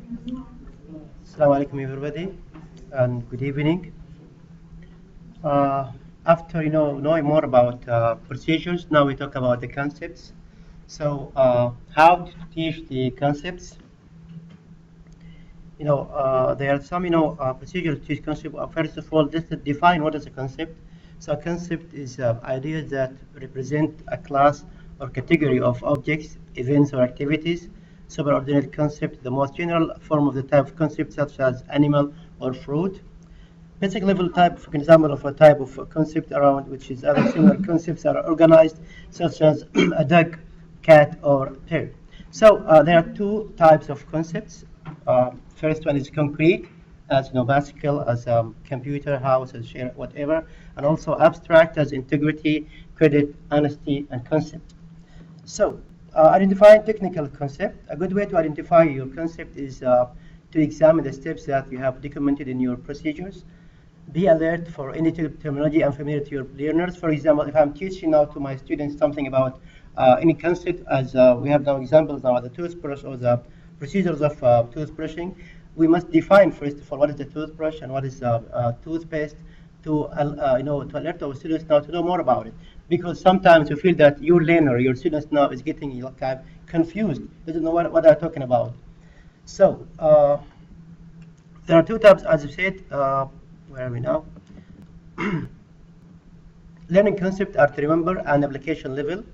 Assalamu alaikum everybody and good evening. After knowing more about procedures, now we talk about the concepts. So how to teach the concepts? There are some procedures to teach concept. First of all, just to define what is a concept. So a concept is ideas that represent a class or category of objects, events, or activities. Superordinate concept, the most general form of the type of concept, such as animal or fruit. Basic level type, for example, of a type of concept around which is other similar concepts are organized, such as a dog, cat, or bird. So there are two types of concepts. First one is concrete, as bicycle, as computer, house, as share, whatever, and also abstract as integrity, credit, honesty, and concept. So, identifying technical concept. A good way to identify your concept is to examine the steps that you have documented in your procedures. Be alert for any terminology unfamiliar to your learners. For example, if I'm teaching now to my students something about any concept, as we have now examples now, the toothbrush or the procedures of toothbrushing, we must define first of all what is the toothbrush and what is toothpaste to alert our students now to know more about it. Because sometimes you feel that your learner, your students now is getting kind of confused, doesn't know what they're talking about. So there are two types, as you said. Where are we now? Learning concept are to remember and application level.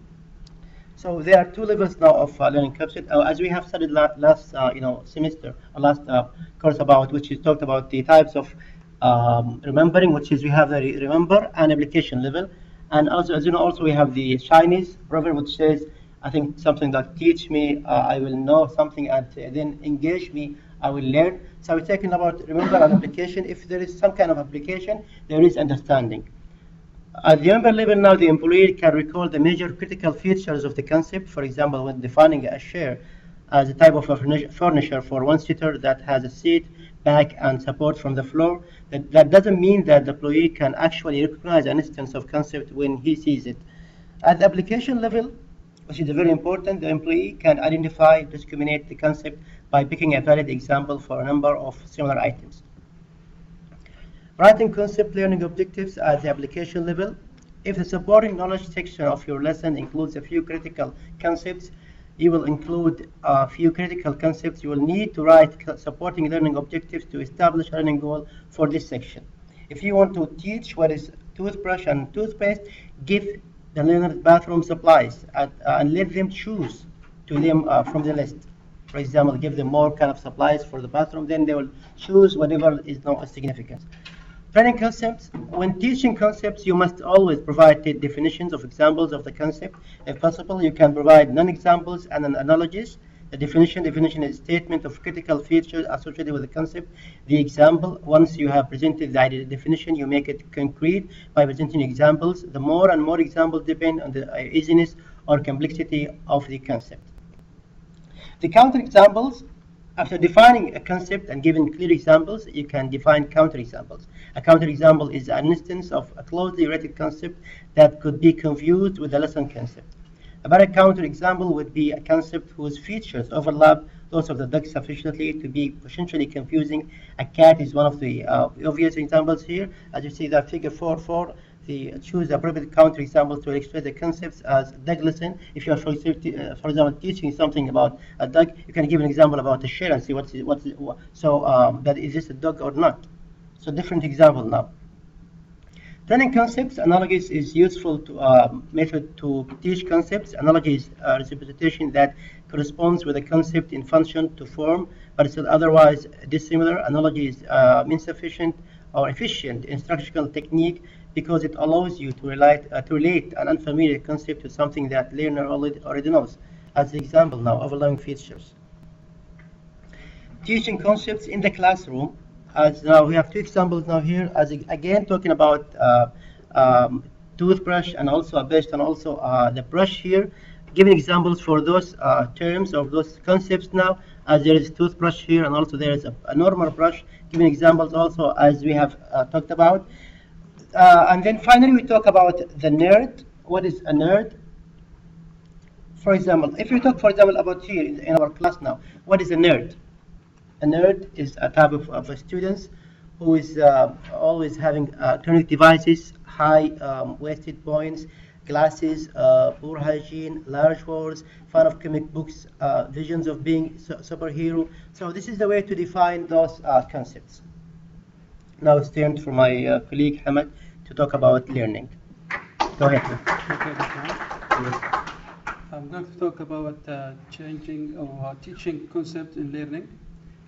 So there are two levels now of learning concept. As we have studied last semester, or last course about, which is talked about the types of remembering, which is we have the remember and application level. And also, as you know, also we have the Chinese proverb, which says, I think something that teach me, I will know something, and then engage me, I will learn. So we're talking about remember and application. If there is some kind of application, there is understanding. At the remember level now, the employee can recall the major critical features of the concept. For example, when defining a chair as a type of furniture for one seater that has a seat, back, and support from the floor, that doesn't mean that the employee can actually recognize an instance of concept when he sees it. At the application level, which is very important, the employee can identify, discriminate the concept by picking a valid example for a number of similar items. Writing concept learning objectives at the application level. If the supporting knowledge section of your lesson includes a few critical concepts, you will include a few critical concepts. You will need to write supporting learning objectives to establish a learning goal for this section. If you want to teach what is toothbrush and toothpaste, give the learners bathroom supplies and let them choose to them from the list. For example, give them more kind of supplies for the bathroom, then they will choose whatever is not of significance. Training concepts. When teaching concepts, you must always provide definitions of examples of the concept. If possible, you can provide non-examples and analogies. The definition is a statement of critical features associated with the concept. The example, once you have presented the definition, you make it concrete by presenting examples. The more and more examples depend on the easiness or complexity of the concept. The counterexamples. After defining a concept and giving clear examples, you can define counterexamples. A counterexample is an instance of a closely related concept that could be confused with the lesson concept. A better counterexample would be a concept whose features overlap those of the dog sufficiently to be potentially confusing. A cat is one of the obvious examples here. As you see that figure 4.4, choose the appropriate counterexamples to illustrate the concepts as dog lesson. If you are, for example, teaching something about a dog, you can give an example about a chair and see that is this a dog or not. So different example now. Training concepts, analogies is useful method to teach concepts. Analogy is a representation that corresponds with a concept in function to form, but is otherwise dissimilar. Analogy is insufficient or efficient instructional technique because it allows you to relate an unfamiliar concept to something that learner already knows. As the example now, overlapping features. Teaching concepts in the classroom. As now we have two examples now here, as again talking about toothbrush and also a paste and also the brush here, giving examples for those terms of those concepts now, as there is toothbrush here and also there is a normal brush, giving examples also as we have talked about. And then finally we talk about the nerd. What is a nerd? For example, if we talk, for example, about here in our class now, what is a nerd? A nerd is a type of a student who is always having electronic devices, high wasted points, glasses, poor hygiene, large words, fan of comic books, visions of being superhero. So this is the way to define those concepts. Now it's turn for my colleague Hamad to talk about learning. Go ahead. Okay, Dr. I'm going to talk about changing or teaching concept in learning.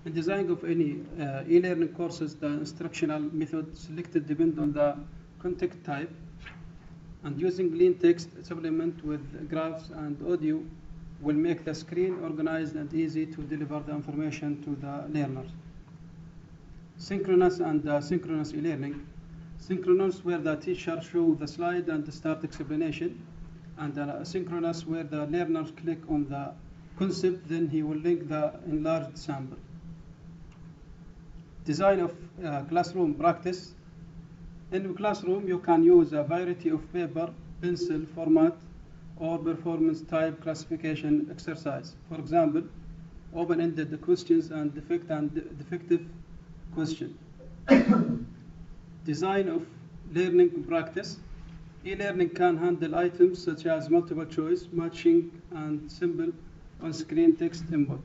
In design of any e-learning courses, the instructional method selected depend on the content type, and using lean text supplement with graphs and audio will make the screen organized and easy to deliver the information to the learners. Synchronous and asynchronous e-learning. Synchronous where the teacher shows the slide and start explanation, and asynchronous where the learners click on the concept, then he will link the enlarged sample. Design of classroom practice. In the classroom, you can use a variety of paper, pencil format, or performance type classification exercise. For example, open-ended questions and defective question. Design of learning practice. E-learning can handle items such as multiple choice, matching, and simple on-screen text input.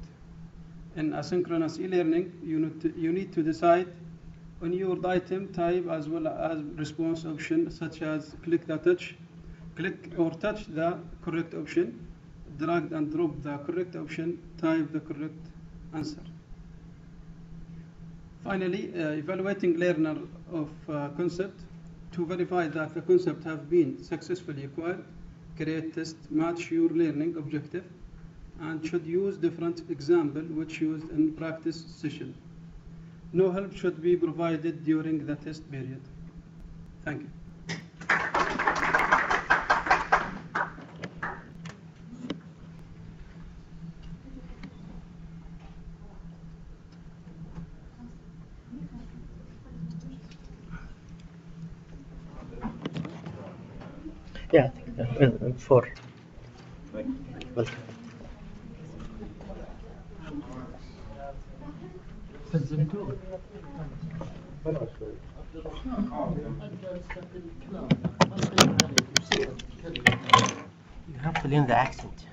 In asynchronous e-learning, you need to decide on your item type as well as response option, such as click or touch the correct option, drag and drop the correct option, type the correct answer. Finally, evaluating learner of concept. To verify that the concept have been successfully acquired, create test match your learning objective, and should use different example which used in practice session. No help should be provided during the test period. Thank you. Yeah, I think 4. Welcome. You have to learn the accent.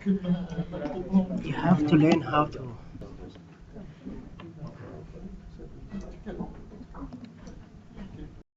You have to learn how to